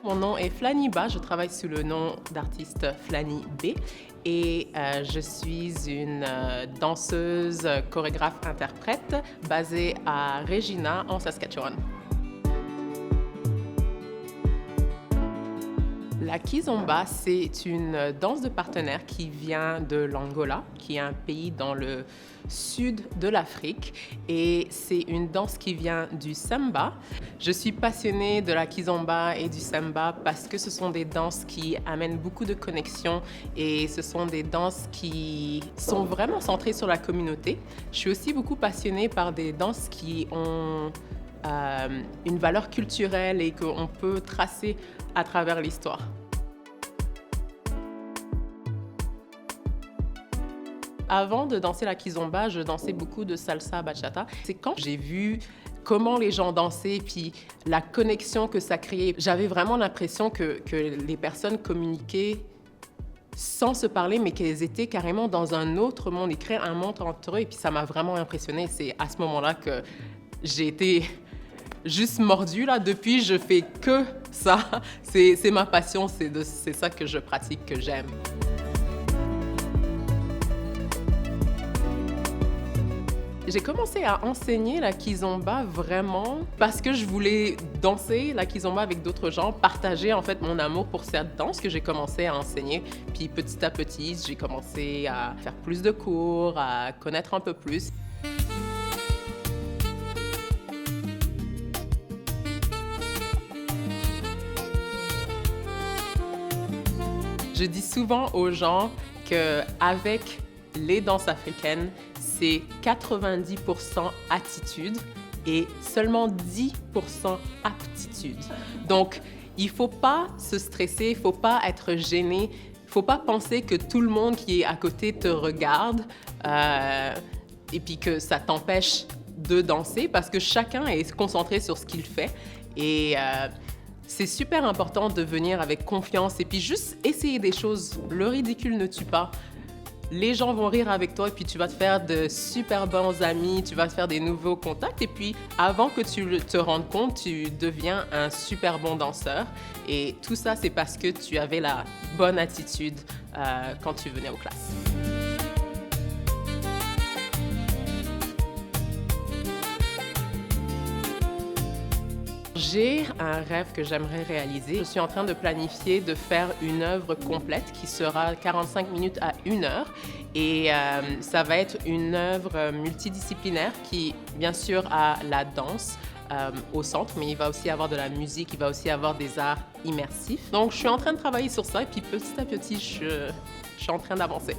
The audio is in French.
Mon nom est Flanny Ba, je travaille sous le nom d'artiste Flanny B et je suis une danseuse, chorégraphe, interprète basée à Regina en Saskatchewan. La kizomba, c'est une danse de partenaire qui vient de l'Angola, qui est un pays dans le sud de l'Afrique, et c'est une danse qui vient du samba. Je suis passionnée de la kizomba et du samba parce que ce sont des danses qui amènent beaucoup de connexions et ce sont des danses qui sont vraiment centrées sur la communauté. Je suis aussi beaucoup passionnée par des danses qui ont une valeur culturelle et qu'on peut tracer à travers l'histoire. Avant de danser la kizomba, je dansais beaucoup de salsa bachata. C'est quand j'ai vu comment les gens dansaient, puis la connexion que ça créait. J'avais vraiment l'impression que les personnes communiquaient sans se parler, mais qu'elles étaient carrément dans un autre monde, ils créaient un monde entre eux, et puis ça m'a vraiment impressionnée. C'est à ce moment-là que j'ai été juste mordue, là. Depuis, je fais que ça. C'est ma passion, c'est ça que je pratique, que j'aime. J'ai commencé à enseigner la kizomba vraiment parce que je voulais danser la kizomba avec d'autres gens, partager en fait mon amour pour cette danse que j'ai commencé à enseigner. Puis petit à petit, j'ai commencé à faire plus de cours, à connaître un peu plus. Je dis souvent aux gens qu'avec les danses africaines, c'est 90% attitude et seulement 10% aptitude. Donc, il ne faut pas se stresser, il ne faut pas être gêné, il ne faut pas penser que tout le monde qui est à côté te regarde et puis que ça t'empêche de danser parce que chacun est concentré sur ce qu'il fait. Et c'est super important de venir avec confiance et puis juste essayer des choses. Le ridicule ne tue pas. Les gens vont rire avec toi et puis tu vas te faire de super bons amis, tu vas te faire des nouveaux contacts et puis avant que tu te rendes compte, tu deviens un super bon danseur. Et tout ça, c'est parce que tu avais la bonne attitude quand tu venais aux classes. J'ai un rêve que j'aimerais réaliser. Je suis en train de planifier de faire une œuvre complète qui sera 45 minutes à 1 heure. Et ça va être une œuvre multidisciplinaire qui, bien sûr, a la danse au centre, mais il va aussi avoir de la musique, il va aussi avoir des arts immersifs. Donc, je suis en train de travailler sur ça et puis petit à petit, je suis en train d'avancer.